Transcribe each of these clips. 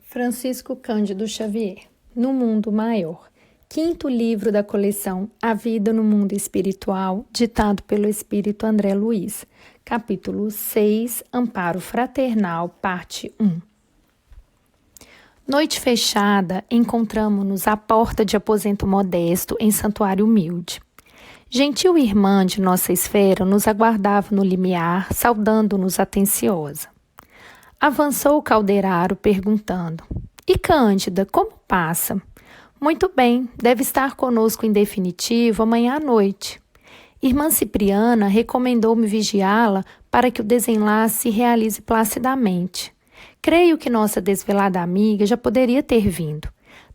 Francisco Cândido Xavier, No Mundo Maior, quinto livro da coleção A Vida no Mundo Espiritual, ditado pelo Espírito André Luiz, capítulo 6, Amparo Fraternal, parte 1. Noite fechada, encontramo-nos à porta de aposento modesto em santuário humilde. Gentil irmã de nossa esfera nos aguardava no limiar, saudando-nos atenciosa. Avançou o caldeiraro perguntando: "E Cândida, como passa?" "Muito bem, deve estar conosco em definitivo amanhã à noite. Irmã Cipriana recomendou-me vigiá-la para que o desenlace se realize placidamente. Creio que nossa desvelada amiga já poderia ter vindo.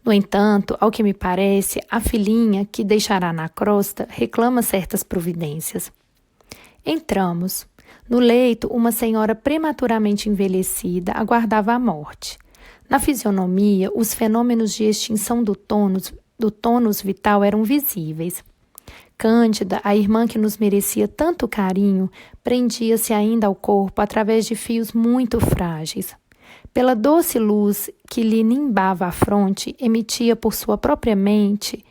No entanto, ao que me parece, a filhinha que deixará na crosta reclama certas providências." Entramos. No leito, uma senhora prematuramente envelhecida aguardava a morte. Na fisionomia, os fenômenos de extinção do tônus vital eram visíveis. Cândida, a irmã que nos merecia tanto carinho, prendia-se ainda ao corpo através de fios muito frágeis. Pela doce luz que lhe nimbava a fronte, emitida por sua própria mente,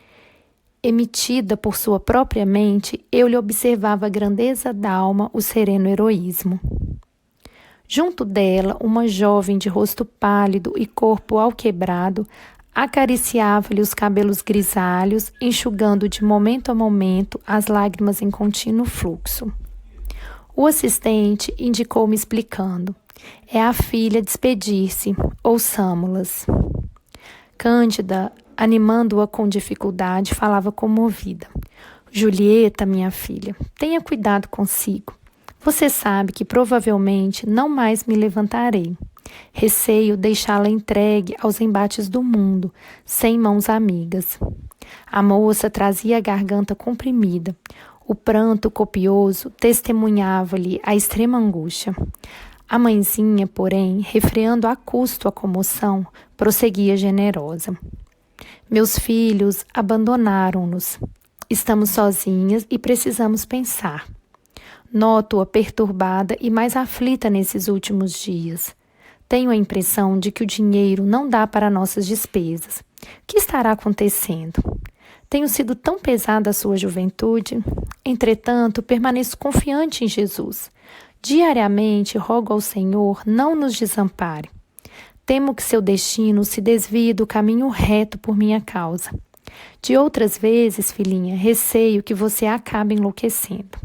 eu lhe observava a grandeza d'alma, o sereno heroísmo. Junto dela, uma jovem de rosto pálido e corpo alquebrado acariciava-lhe os cabelos grisalhos, enxugando de momento a momento as lágrimas em contínuo fluxo. O assistente indicou-me explicando: "É a filha despedir-se, ouçamo-las." Cândida, animando-a com dificuldade, falava comovida: "Julieta, minha filha, tenha cuidado consigo. Você sabe que provavelmente não mais me levantarei. Receio deixá-la entregue aos embates do mundo, sem mãos amigas." A moça trazia a garganta comprimida. O pranto copioso testemunhava-lhe a extrema angústia. A mãezinha, porém, refreando a custo a comoção, prosseguia generosa: "Meus filhos abandonaram-nos. Estamos sozinhas e precisamos pensar. Noto-a perturbada e mais aflita nesses últimos dias. Tenho a impressão de que o dinheiro não dá para nossas despesas. O que estará acontecendo? Tenho sido tão pesada a sua juventude. Entretanto, permaneço confiante em Jesus. Diariamente rogo ao Senhor não nos desampare. Temo que seu destino se desvie do caminho reto por minha causa. De outras vezes, filhinha, receio que você acabe enlouquecendo."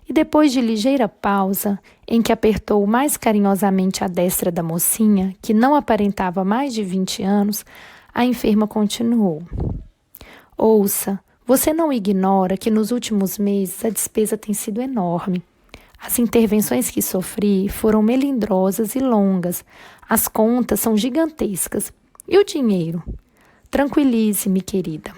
E depois de ligeira pausa, em que apertou mais carinhosamente a destra da mocinha, que não aparentava mais de 20 anos, a enferma continuou: "Ouça, você não ignora que nos últimos meses a despesa tem sido enorme. As intervenções que sofri foram melindrosas e longas. As contas são gigantescas. E o dinheiro? Tranquilize-me, querida."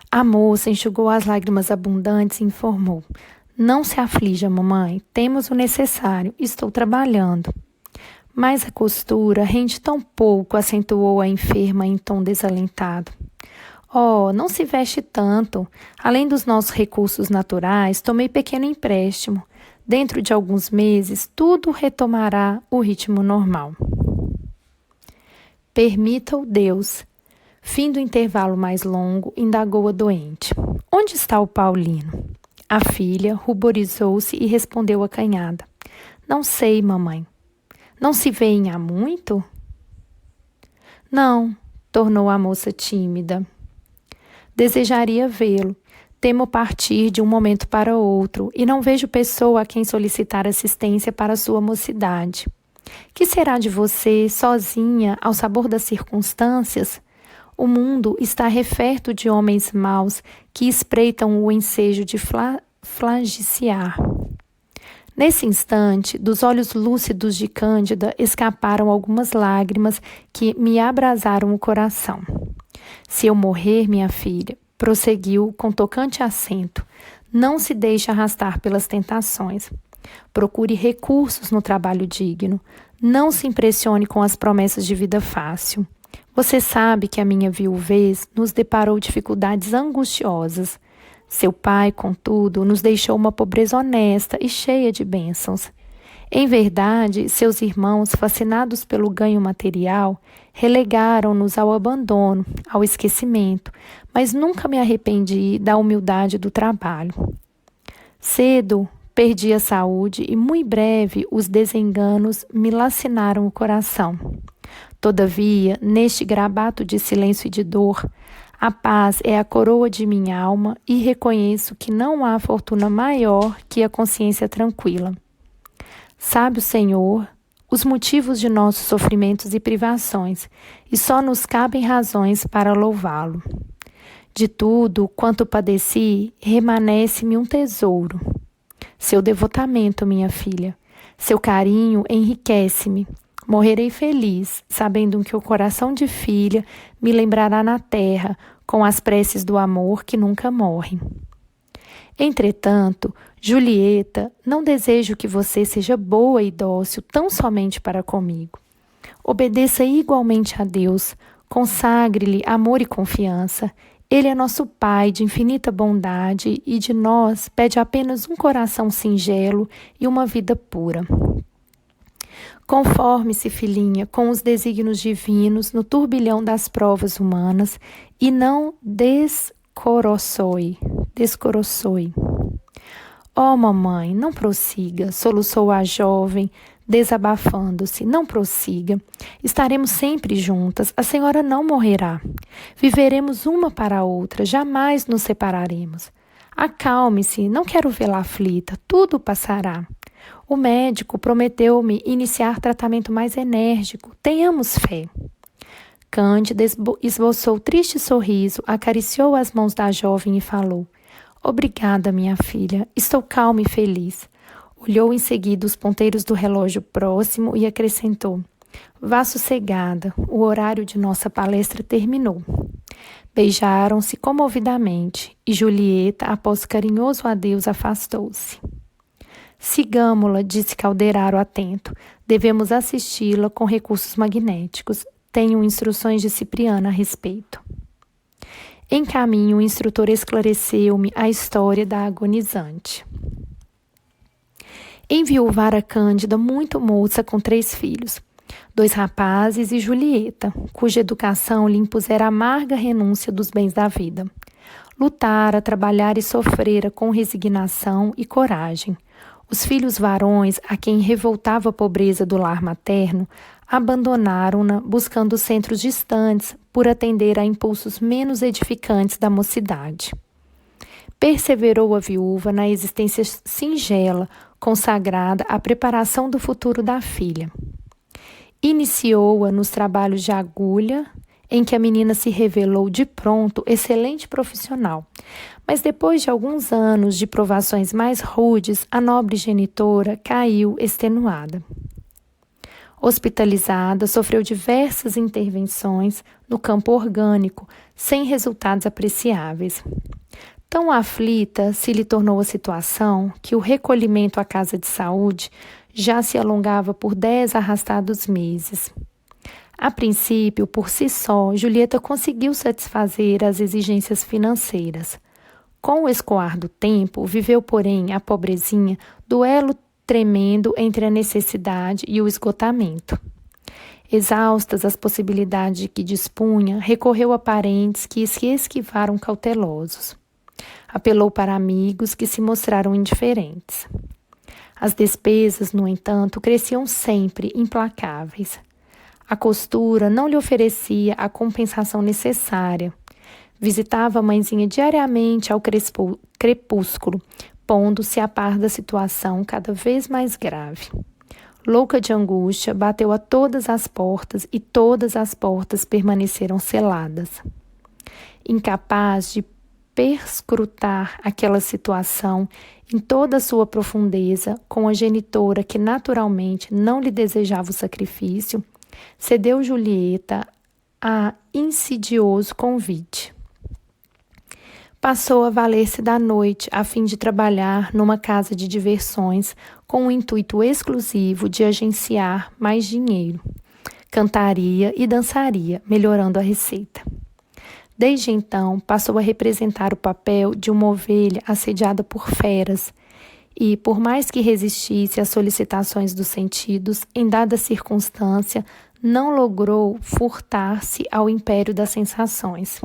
A moça enxugou as lágrimas abundantes e informou: "Não se aflija, mamãe. Temos o necessário. Estou trabalhando." "Mas a costura rende tão pouco", acentuou a enferma em tom desalentado. "Oh, não se veste tanto. Além dos nossos recursos naturais, tomei pequeno empréstimo. Dentro de alguns meses, tudo retomará o ritmo normal." "Permita-o Deus." Fim do intervalo mais longo, indagou a doente: "Onde está o Paulino?" A filha ruborizou-se e respondeu acanhada: "Não sei, mamãe." "Não se vêem há muito?" "Não", tornou a moça tímida. "Desejaria vê-lo. Temo partir de um momento para outro e não vejo pessoa a quem solicitar assistência para sua mocidade. Que será de você, sozinha, ao sabor das circunstâncias? O mundo está referto de homens maus que espreitam o ensejo de flagiciar." Nesse instante, dos olhos lúcidos de Cândida escaparam algumas lágrimas que me abrasaram o coração. "Se eu morrer, minha filha", prosseguiu com tocante acento, "não se deixe arrastar pelas tentações. Procure recursos no trabalho digno. Não se impressione com as promessas de vida fácil. Você sabe que a minha viuvez nos deparou dificuldades angustiosas. Seu pai, contudo, nos deixou uma pobreza honesta e cheia de bênçãos. Em verdade, seus irmãos, fascinados pelo ganho material, relegaram-nos ao abandono, ao esquecimento, mas nunca me arrependi da humildade do trabalho. Cedo perdi a saúde e muito breve os desenganos me lacinaram o coração. Todavia, neste grabato de silêncio e de dor, a paz é a coroa de minha alma e reconheço que não há fortuna maior que a consciência tranquila. Sabe o Senhor os motivos de nossos sofrimentos e privações, e só nos cabem razões para louvá-lo. De tudo quanto padeci, remanesce-me um tesouro. Seu devotamento, minha filha, seu carinho enriquece-me. Morrerei feliz, sabendo que o coração de filha me lembrará na terra, com as preces do amor que nunca morrem. Entretanto, Julieta, não desejo que você seja boa e dócil tão somente para comigo. Obedeça igualmente a Deus, consagre-lhe amor e confiança. Ele é nosso Pai de infinita bondade e de nós pede apenas um coração singelo e uma vida pura. Conforme-se, filhinha, com os desígnios divinos no turbilhão das provas humanas e não descoroçoe. Oh, mamãe, não prossiga, soluçou a jovem, desabafando-se. Não prossiga. Estaremos sempre juntas. A senhora não morrerá. Viveremos uma para a outra. Jamais nos separaremos. Acalme-se. Não quero vê-la aflita. Tudo passará. O médico prometeu-me iniciar tratamento mais enérgico. Tenhamos fé. Cândida esboçou triste sorriso, acariciou as mãos da jovem e falou: Obrigada, minha filha. Estou calma e feliz. Olhou em seguida os ponteiros do relógio próximo e acrescentou: Vá sossegada, o horário de nossa palestra terminou. Beijaram-se comovidamente e Julieta, após carinhoso adeus, afastou-se. Sigamo-la, disse Calderaro atento. Devemos assisti-la com recursos magnéticos. Tenho instruções de Cipriana a respeito. Em caminho, o instrutor esclareceu-me a história da agonizante. Enviuvara Cândida muito moça com 3 filhos, 2 rapazes e Julieta, cuja educação lhe impusera a amarga renúncia dos bens da vida. Lutara, trabalhara e sofrera com resignação e coragem. Os filhos varões, a quem revoltava a pobreza do lar materno, abandonaram-na buscando centros distantes por atender a impulsos menos edificantes da mocidade. Perseverou a viúva na existência singela, consagrada à preparação do futuro da filha. Iniciou-a nos trabalhos de agulha, em que a menina se revelou de pronto excelente profissional. Mas depois de alguns anos de provações mais rudes, a nobre genitora caiu extenuada. Hospitalizada, sofreu diversas intervenções no campo orgânico, sem resultados apreciáveis. Tão aflita se lhe tornou a situação que o recolhimento à casa de saúde já se alongava por 10 arrastados meses. A princípio, por si só, Julieta conseguiu satisfazer as exigências financeiras. Com o escoar do tempo, viveu, porém, a pobrezinha duelo tremendo entre a necessidade e o esgotamento. Exaustas as possibilidades de que dispunha, recorreu a parentes que se esquivaram cautelosos. Apelou para amigos que se mostraram indiferentes. As despesas, no entanto, cresciam sempre, implacáveis. A costura não lhe oferecia a compensação necessária. Visitava a mãezinha diariamente ao crepúsculo, pondo-se a par da situação cada vez mais grave. Louca de angústia, bateu a todas as portas e todas as portas permaneceram seladas. Incapaz de perscrutar aquela situação em toda a sua profundeza, com a genitora que naturalmente não lhe desejava o sacrifício, cedeu Julieta a insidioso convite. Passou a valer-se da noite a fim de trabalhar numa casa de diversões com o intuito exclusivo de agenciar mais dinheiro. Cantaria e dançaria, melhorando a receita. Desde então, passou a representar o papel de uma ovelha assediada por feras e, por mais que resistisse às solicitações dos sentidos, em dada circunstância, não logrou furtar-se ao império das sensações.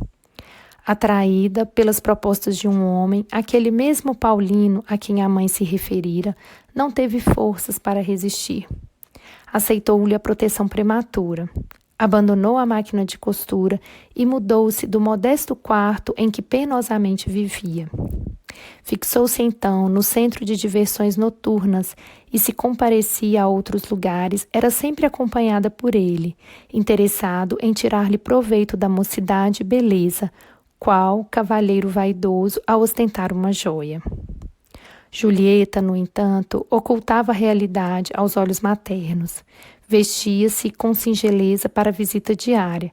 Atraída pelas propostas de um homem, aquele mesmo Paulino a quem a mãe se referira não teve forças para resistir. Aceitou-lhe a proteção prematura. Abandonou a máquina de costura e mudou-se do modesto quarto em que penosamente vivia. Fixou-se então no centro de diversões noturnas e, se comparecia a outros lugares, era sempre acompanhada por ele, interessado em tirar-lhe proveito da mocidade e beleza, qual cavalheiro vaidoso a ostentar uma joia. Julieta, no entanto, ocultava a realidade aos olhos maternos. Vestia-se com singeleza para a visita diária,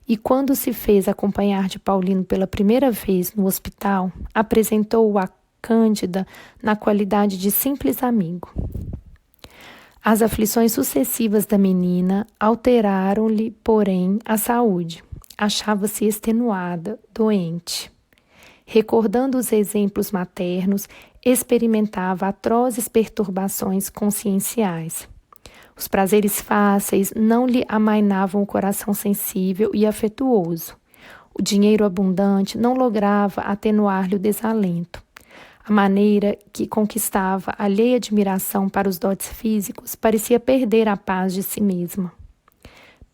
e quando se fez acompanhar de Paulino pela primeira vez no hospital, apresentou-o a Cândida na qualidade de simples amigo. As aflições sucessivas da menina alteraram-lhe, porém, a saúde. Achava-se extenuada, doente. Recordando os exemplos maternos, experimentava atrozes perturbações conscienciais. Os prazeres fáceis não lhe amainavam o coração sensível e afetuoso. O dinheiro abundante não lograva atenuar-lhe o desalento. A maneira que conquistava alheia admiração para os dotes físicos parecia perder a paz de si mesma.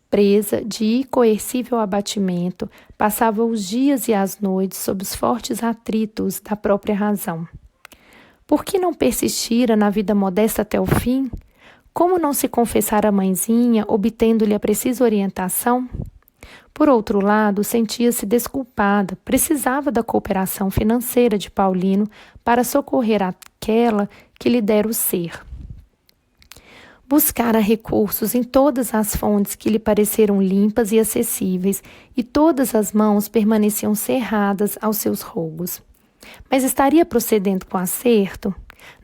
Presa de incoercível abatimento, passava os dias e as noites sob os fortes atritos da própria razão. Por que não persistira na vida modesta até o fim? Como não se confessar à mãezinha, obtendo-lhe a precisa orientação? Por outro lado, sentia-se desculpada, precisava da cooperação financeira de Paulino para socorrer aquela que lhe dera o ser. Buscara recursos em todas as fontes que lhe pareceram limpas e acessíveis, e todas as mãos permaneciam cerradas aos seus rogos. Mas estaria procedendo com acerto?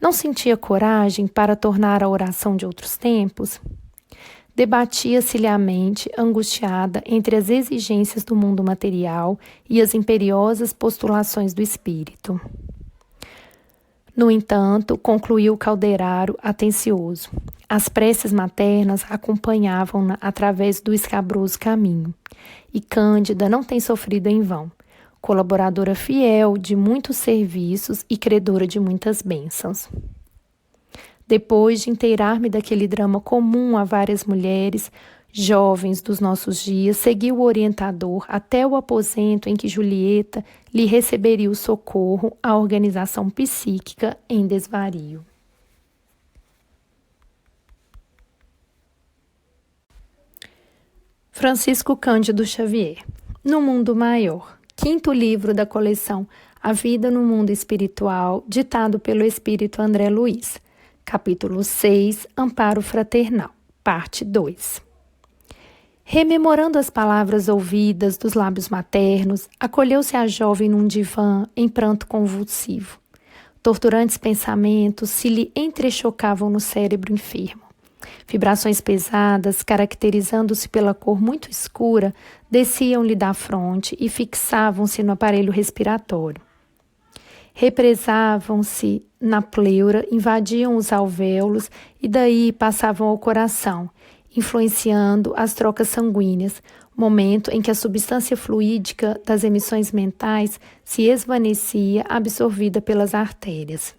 Não sentia coragem para tornar a oração de outros tempos? Debatia-se-lhe a mente, angustiada entre as exigências do mundo material e as imperiosas postulações do espírito. No entanto, concluiu o calderaro atencioso. As preces maternas acompanhavam-na através do escabroso caminho. E Cândida não tem sofrido em vão. Colaboradora fiel de muitos serviços e credora de muitas bênçãos. Depois de inteirar-me daquele drama comum a várias mulheres jovens dos nossos dias, segui o orientador até o aposento em que Julieta lhe receberia o socorro à organização psíquica em desvario. Francisco Cândido Xavier. No Mundo Maior. 5º livro da coleção A Vida no Mundo Espiritual, ditado pelo Espírito André Luiz. Capítulo 6, Amparo Fraternal, parte 2. Rememorando as palavras ouvidas dos lábios maternos, acolheu-se a jovem num divã em pranto convulsivo. Torturantes pensamentos se lhe entrechocavam no cérebro enfermo. Vibrações pesadas, caracterizando-se pela cor muito escura, desciam-lhe da fronte e fixavam-se no aparelho respiratório. Represavam-se na pleura, invadiam os alvéolos e daí passavam ao coração, influenciando as trocas sanguíneas, momento em que a substância fluídica das emissões mentais se esvaecia, absorvida pelas artérias.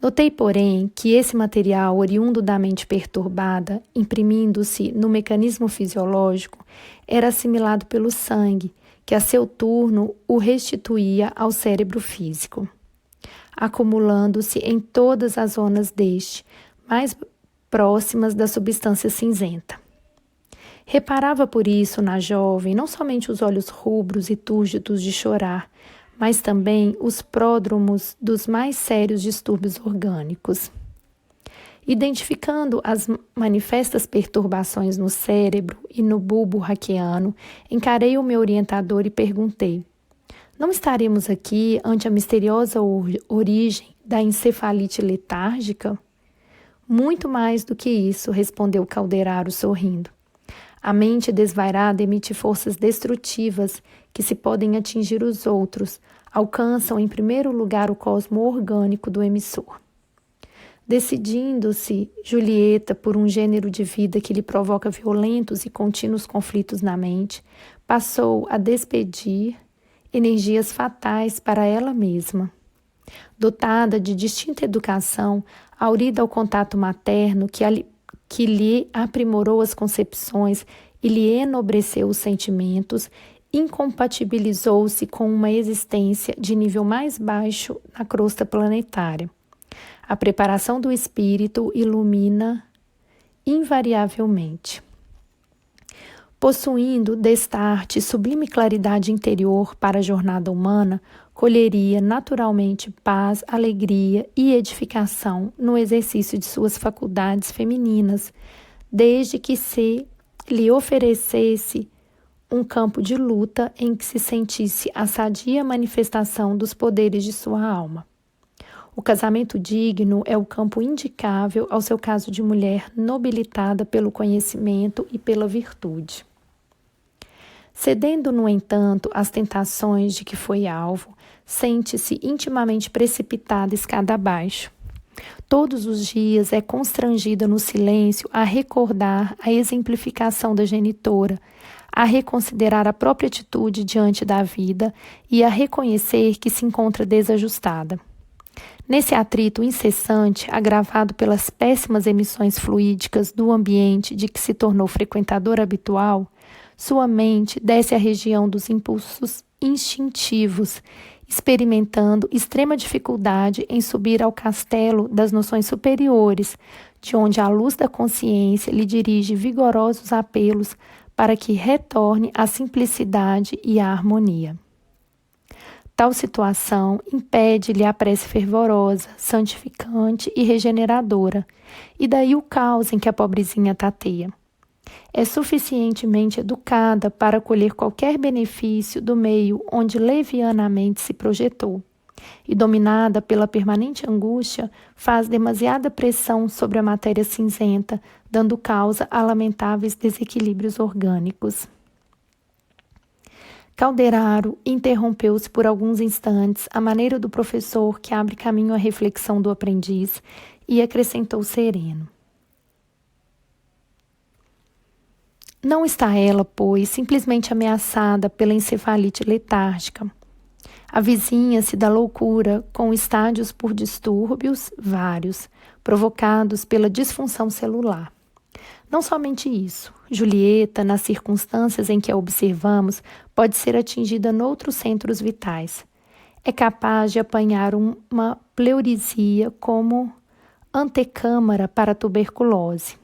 Notei, porém, que esse material oriundo da mente perturbada, imprimindo-se no mecanismo fisiológico, era assimilado pelo sangue, que a seu turno o restituía ao cérebro físico, acumulando-se em todas as zonas deste, mais próximas da substância cinzenta. Reparava por isso na jovem não somente os olhos rubros e túrgidos de chorar, mas também os pródromos dos mais sérios distúrbios orgânicos. Identificando as manifestas perturbações no cérebro e no bulbo raquiano, encarei o meu orientador e perguntei: não estaremos aqui ante a misteriosa origem da encefalite letárgica? Muito mais do que isso, respondeu Calderaro sorrindo. A mente desvairada emite forças destrutivas que, se podem atingir os outros, alcançam em primeiro lugar o cosmo orgânico do emissor. Decidindo-se Julieta por um gênero de vida que lhe provoca violentos e contínuos conflitos na mente, passou a despedir energias fatais para ela mesma. Dotada de distinta educação, aurida ao contato materno que lhe aprimorou as concepções e lhe enobreceu os sentimentos, incompatibilizou-se com uma existência de nível mais baixo na crosta planetária. A preparação do espírito ilumina invariavelmente. Possuindo destarte sublime claridade interior para a jornada humana, colheria naturalmente paz, alegria e edificação no exercício de suas faculdades femininas, desde que se lhe oferecesse um campo de luta em que se sentisse a sadia manifestação dos poderes de sua alma. O casamento digno é o campo indicável ao seu caso de mulher nobilitada pelo conhecimento e pela virtude. Cedendo, no entanto, às tentações de que foi alvo, sente-se intimamente precipitada escada abaixo. Todos os dias é constrangida no silêncio a recordar a exemplificação da genitora, a reconsiderar a própria atitude diante da vida e a reconhecer que se encontra desajustada. Nesse atrito incessante, agravado pelas péssimas emissões fluídicas do ambiente de que se tornou frequentadora habitual, sua mente desce à região dos impulsos instintivos, experimentando extrema dificuldade em subir ao castelo das noções superiores, de onde a luz da consciência lhe dirige vigorosos apelos para que retorne à simplicidade e à harmonia. Tal situação impede-lhe a prece fervorosa, santificante e regeneradora, e daí o caos em que a pobrezinha tateia. É suficientemente educada para colher qualquer benefício do meio onde levianamente se projetou, e dominada pela permanente angústia, faz demasiada pressão sobre a matéria cinzenta, dando causa a lamentáveis desequilíbrios orgânicos. Calderaro interrompeu-se por alguns instantes, à maneira do professor que abre caminho à reflexão do aprendiz, e acrescentou sereno: Não está ela, pois, simplesmente ameaçada pela encefalite letárgica. Avizinha-se da loucura com estádios por distúrbios vários, provocados pela disfunção celular. Não somente isso, Julieta, nas circunstâncias em que a observamos, pode ser atingida noutros centros vitais. É capaz de apanhar uma pleurisia como antecâmara para a tuberculose.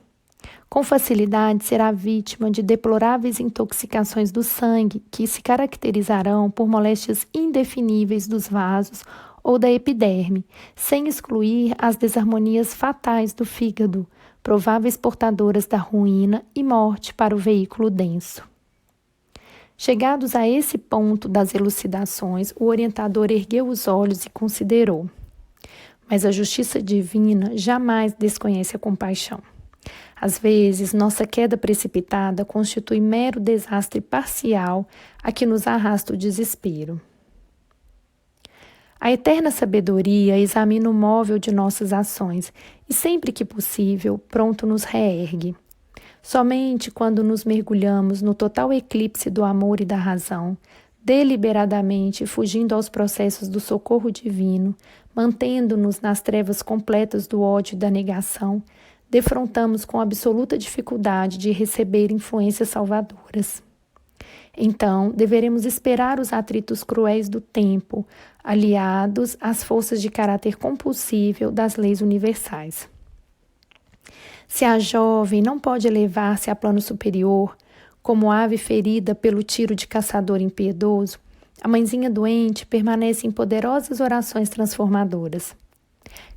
Com facilidade será vítima de deploráveis intoxicações do sangue que se caracterizarão por moléstias indefiníveis dos vasos ou da epiderme, sem excluir as desarmonias fatais do fígado, prováveis portadoras da ruína e morte para o veículo denso. Chegados a esse ponto das elucidações, o orientador ergueu os olhos e considerou: mas a justiça divina jamais desconhece a compaixão. Às vezes, nossa queda precipitada constitui mero desastre parcial a que nos arrasta o desespero. A eterna sabedoria examina o móvel de nossas ações e, sempre que possível, pronto nos reergue. Somente quando nos mergulhamos no total eclipse do amor e da razão, deliberadamente fugindo aos processos do socorro divino, mantendo-nos nas trevas completas do ódio e da negação, defrontamos com absoluta dificuldade de receber influências salvadoras. Então, deveremos esperar os atritos cruéis do tempo, aliados às forças de caráter compulsível das leis universais. Se a jovem não pode elevar-se a plano superior, como ave ferida pelo tiro de caçador impiedoso, a mãezinha doente permanece em poderosas orações transformadoras.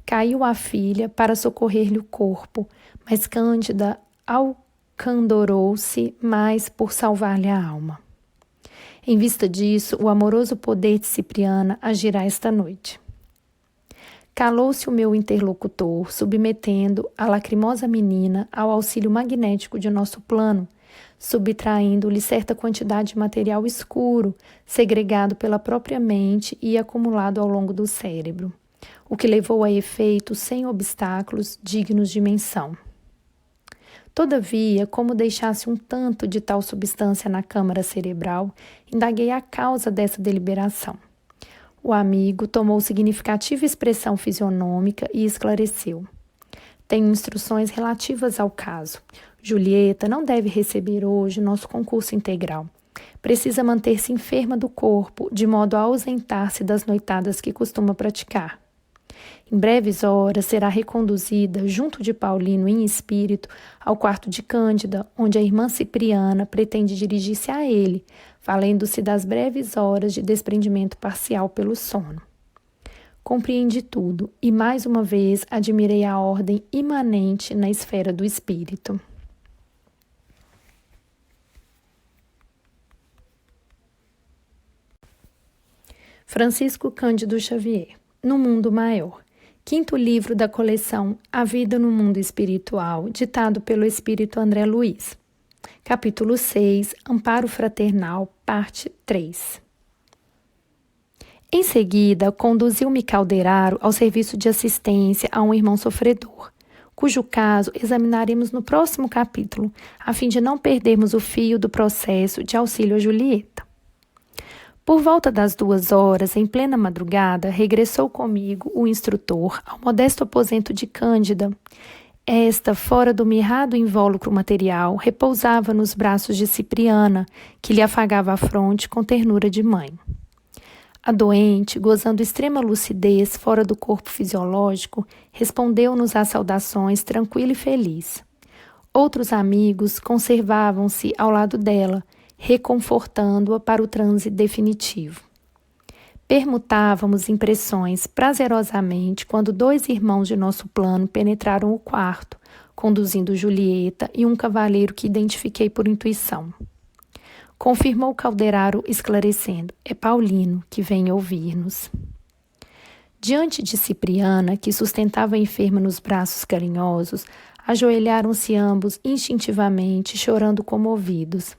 Caiu a filha para socorrer-lhe o corpo, mas Cândida alcandorou-se mais por salvar-lhe a alma. Em vista disso, o amoroso poder de Cipriana agirá esta noite. Calou-se o meu interlocutor, submetendo a lacrimosa menina ao auxílio magnético de nosso plano, subtraindo-lhe certa quantidade de material escuro, segregado pela própria mente e acumulado ao longo do cérebro. o que levou a efeitos sem obstáculos dignos de menção. Todavia, como deixasse um tanto de tal substância na câmara cerebral, indaguei a causa dessa deliberação. O amigo tomou significativa expressão fisionômica e esclareceu. Tenho instruções relativas ao caso. Julieta não deve receber hoje nosso concurso integral. Precisa manter-se enferma do corpo, de modo a ausentar-se das noitadas que costuma praticar. Em breves horas será reconduzida, junto de Paulino em espírito, ao quarto de Cândida, onde a irmã Cipriana pretende dirigir-se a ele, valendo-se das breves horas de desprendimento parcial pelo sono. Compreendi tudo e, mais uma vez, admirei a ordem imanente na esfera do espírito. Francisco Cândido Xavier, No Mundo Maior. Quinto livro da coleção A Vida no Mundo Espiritual, ditado pelo espírito André Luiz. Capítulo 6, Amparo Fraternal, parte 3. Em seguida, conduziu-me Calderaro ao serviço de assistência a um irmão sofredor, cujo caso examinaremos no próximo capítulo, a fim de não perdermos o fio do processo de auxílio a Julieta. Por volta das 2 horas, em plena madrugada, regressou comigo o instrutor ao modesto aposento de Cândida. Esta, fora do mirrado invólucro material, repousava nos braços de Cipriana, que lhe afagava a fronte com ternura de mãe. A doente, gozando extrema lucidez fora do corpo fisiológico, respondeu-nos às saudações tranquila e feliz. Outros amigos conservavam-se ao lado dela, reconfortando-a para o transe definitivo. Permutávamos impressões prazerosamente quando 2 irmãos de nosso plano penetraram o quarto, conduzindo Julieta e um cavalheiro que identifiquei por intuição. Confirmou Calderaro esclarecendo, é Paulino que vem ouvir-nos. Diante de Cipriana, que sustentava a enferma nos braços carinhosos, ajoelharam-se ambos instintivamente, chorando comovidos.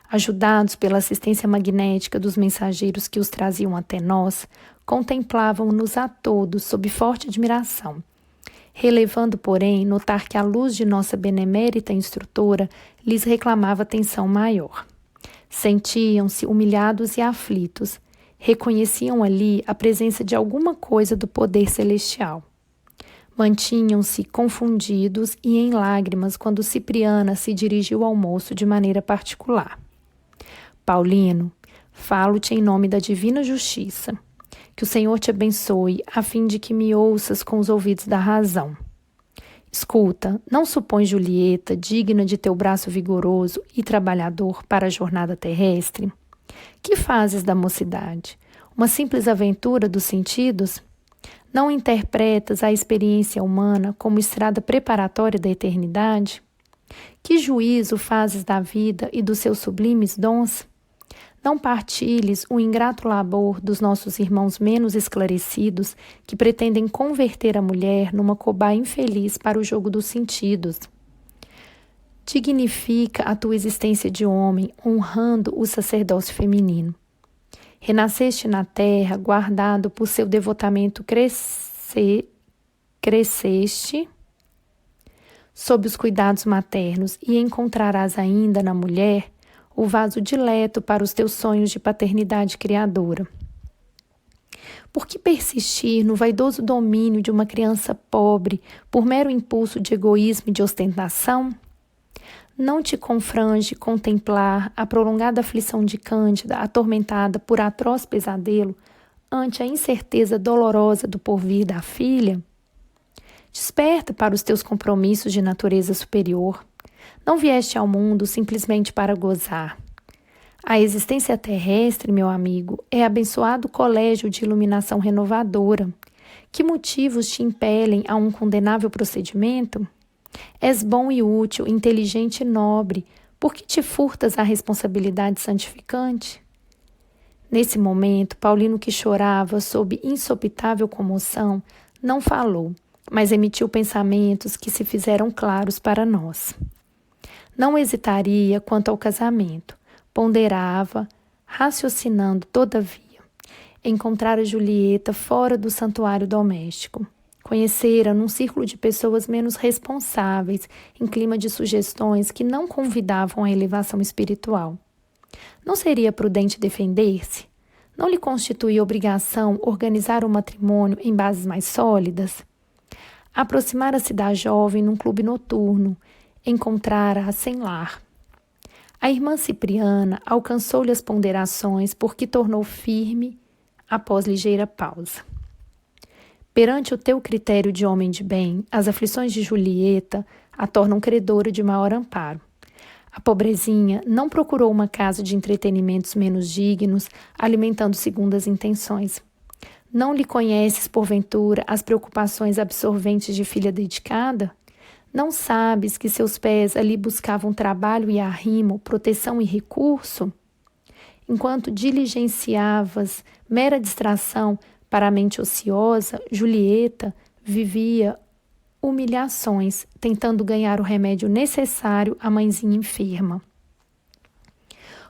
Ajudados pela assistência magnética dos mensageiros que os traziam até nós, contemplavam-nos a todos sob forte admiração, relevando, porém, notar que a luz de nossa benemérita instrutora lhes reclamava atenção maior. Sentiam-se humilhados e aflitos, reconheciam ali a presença de alguma coisa do poder celestial. Mantinham-se confundidos e em lágrimas quando Cipriana se dirigiu ao moço de maneira particular. Paulino, falo-te em nome da divina justiça. Que o Senhor te abençoe, a fim de que me ouças com os ouvidos da razão. Escuta, não supões Julieta digna de teu braço vigoroso e trabalhador para a jornada terrestre? Que fazes da mocidade? Uma simples aventura dos sentidos? Não interpretas a experiência humana como estrada preparatória da eternidade? Que juízo fazes da vida e dos seus sublimes dons? Não partilhes o ingrato labor dos nossos irmãos menos esclarecidos que pretendem converter a mulher numa cobaia infeliz para o jogo dos sentidos. Dignifica a tua existência de homem, honrando o sacerdócio feminino. Renasceste na terra, guardado por seu devotamento cresceste sob os cuidados maternos e encontrarás ainda na mulher o vaso dileto para os teus sonhos de paternidade criadora. Por que persistir no vaidoso domínio de uma criança pobre por mero impulso de egoísmo e de ostentação? Não te confrange contemplar a prolongada aflição de Cândida, atormentada por atroz pesadelo, ante a incerteza dolorosa do porvir da filha? Desperta para os teus compromissos de natureza superior. Não vieste ao mundo simplesmente para gozar. A existência terrestre, meu amigo, é abençoado colégio de iluminação renovadora. Que motivos te impelem a um condenável procedimento? És bom e útil, inteligente e nobre. Por que te furtas à responsabilidade santificante? Nesse momento, Paulino, que chorava sob insopitável comoção, não falou, mas emitiu pensamentos que se fizeram claros para nós. Não hesitaria quanto ao casamento, ponderava, raciocinando todavia. encontrara Julieta fora do santuário doméstico. Conhecera num círculo de pessoas menos responsáveis, em clima de sugestões que não convidavam à elevação espiritual. Não seria prudente defender-se? Não lhe constituía obrigação organizar o matrimônio em bases mais sólidas? Aproximara-se da jovem num clube noturno, encontrara-a sem lar. A irmã Cipriana alcançou-lhe as ponderações, porque tornou firme após ligeira pausa. Perante o teu critério de homem de bem, as aflições de Julieta a tornam credora de maior amparo. A pobrezinha não procurou uma casa de entretenimentos menos dignos, alimentando segundas intenções. Não lhe conheces, porventura, as preocupações absorventes de filha dedicada? Não sabes que seus pés ali buscavam trabalho e arrimo, proteção e recurso? Enquanto diligenciavas mera distração para a mente ociosa, Julieta vivia humilhações, tentando ganhar o remédio necessário à mãezinha enferma.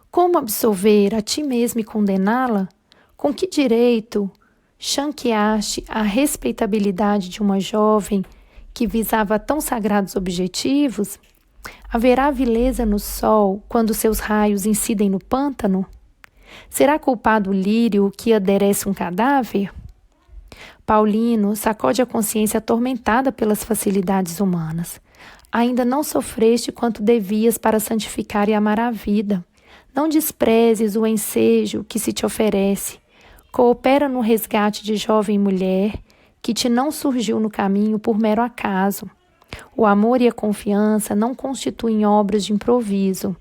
Como absolver a ti mesma e condená-la? Com que direito chanqueaste a respeitabilidade de uma jovem que visava tão sagrados objetivos? Haverá vileza no sol quando seus raios incidem no pântano? Será culpado o lírio que aderece um cadáver? Paulino sacode a consciência atormentada pelas facilidades humanas. Ainda não sofreste quanto devias para santificar e amar a vida. Não desprezes o ensejo que se te oferece. Coopera no resgate de jovem mulher que te não surgiu no caminho por mero acaso. O amor e a confiança não constituem obras de improviso.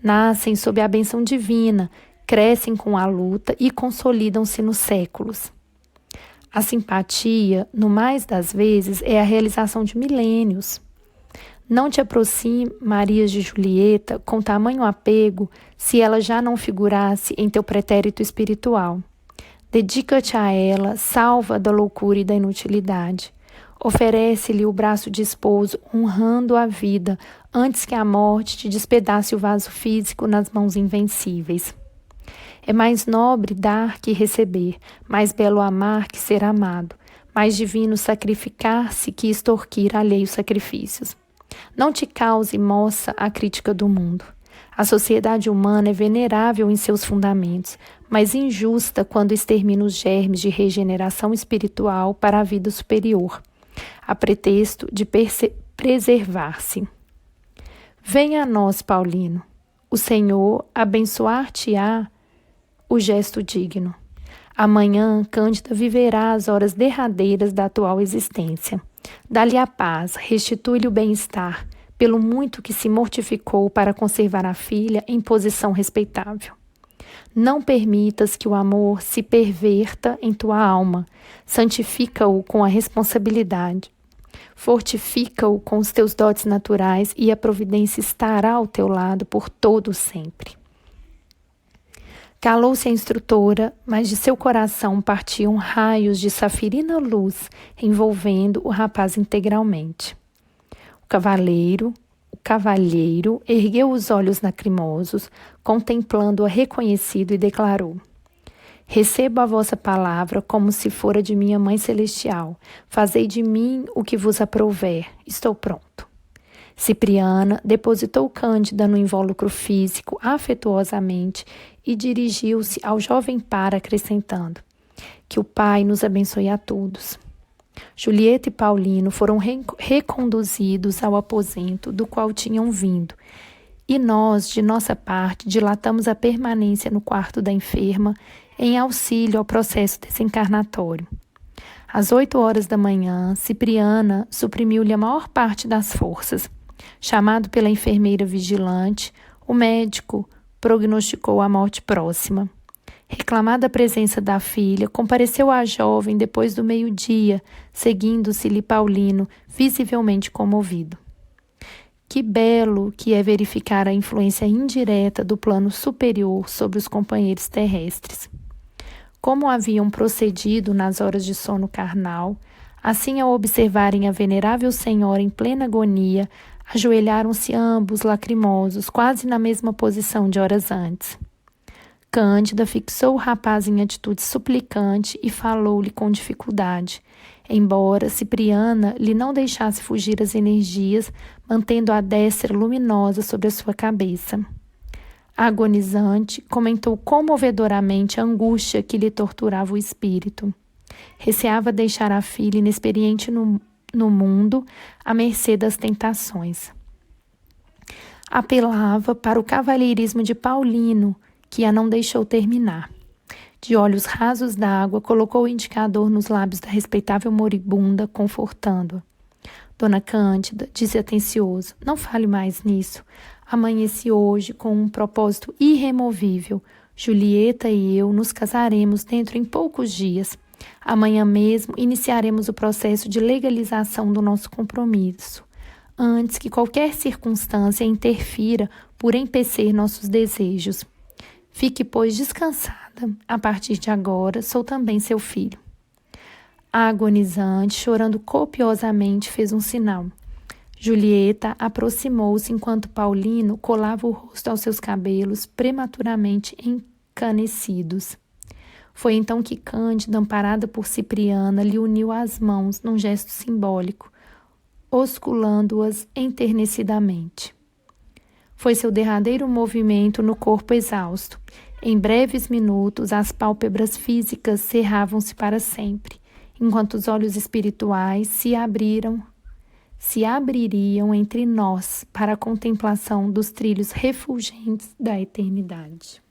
Nascem sob a bênção divina, crescem com a luta e consolidam-se nos séculos. A simpatia, no mais das vezes, é a realização de milênios. Não te aproximarias de Julieta com tamanho apego se ela já não figurasse em teu pretérito espiritual. Dedica-te a ela, salva da loucura e da inutilidade. Oferece-lhe o braço de esposo, honrando a vida, antes que a morte te despedace o vaso físico nas mãos invencíveis. É mais nobre dar que receber, mais belo amar que ser amado, mais divino sacrificar-se que extorquir alheios sacrifícios. Não te cause, moça, a crítica do mundo. A sociedade humana é venerável em seus fundamentos, mas injusta quando extermina os germes de regeneração espiritual para a vida superior, a pretexto de preservar-se. Venha a nós, Paulino. O Senhor abençoar-te-á o gesto digno. Amanhã, Cândida viverá as horas derradeiras da atual existência. Dá-lhe a paz, restitui-lhe o bem-estar, pelo muito que se mortificou para conservar a filha em posição respeitável. Não permitas que o amor se perverta em tua alma. Santifica-o com a responsabilidade. Fortifica-o com os teus dotes naturais e a providência estará ao teu lado por todo o sempre. Calou-se a instrutora, mas de seu coração partiam raios de safirina luz, envolvendo o rapaz integralmente. O cavalheiro ergueu os olhos lacrimosos, contemplando-a reconhecido e declarou: Recebo a vossa palavra como se fora de minha Mãe Celestial. Fazei de mim o que vos aprouver. Estou pronto. Cipriana depositou Cândida no invólucro físico afetuosamente e dirigiu-se ao jovem par acrescentando: Que o Pai nos abençoe a todos. Julieta e Paulino foram reconduzidos ao aposento do qual tinham vindo, e nós, de nossa parte, dilatamos a permanência no quarto da enferma em auxílio ao processo desencarnatório. Às 8 horas da manhã, Cipriana suprimiu-lhe a maior parte das forças. Chamado pela enfermeira vigilante, o médico prognosticou a morte próxima. Reclamada a presença da filha, compareceu à jovem depois do meio-dia, seguindo-se-lhe Paulino, visivelmente comovido. Que belo que é verificar a influência indireta do plano superior sobre os companheiros terrestres. Como haviam procedido nas horas de sono carnal, assim ao observarem a venerável senhora em plena agonia, ajoelharam-se ambos lacrimosos, quase na mesma posição de horas antes. Cândida fixou o rapaz em atitude suplicante e falou-lhe com dificuldade, embora Cipriana lhe não deixasse fugir as energias, mantendo a destra luminosa sobre a sua cabeça. Agonizante, comentou comovedoramente a angústia que lhe torturava o espírito. Receava deixar a filha inexperiente no mundo, à mercê das tentações. Apelava para o cavalheirismo de Paulino, que a não deixou terminar. De olhos rasos d'água, colocou o indicador nos lábios da respeitável moribunda, confortando-a. Dona Cândida, disse atencioso, não fale mais nisso. Amanheci hoje com um propósito irremovível. Julieta e eu nos casaremos dentro em poucos dias. Amanhã mesmo iniciaremos o processo de legalização do nosso compromisso, antes que qualquer circunstância interfira por empecer nossos desejos. Fique, pois, descansada. A partir de agora, sou também seu filho. A agonizante, chorando copiosamente, fez um sinal. Julieta aproximou-se enquanto Paulino colava o rosto aos seus cabelos prematuramente encanecidos. Foi então que Cândida, amparada por Cipriana, lhe uniu as mãos num gesto simbólico, osculando-as enternecidamente. Foi seu derradeiro movimento no corpo exausto. Em breves minutos, as pálpebras físicas cerravam-se para sempre, enquanto os olhos espirituais se abririam entre nós para a contemplação dos trilhos refulgentes da eternidade.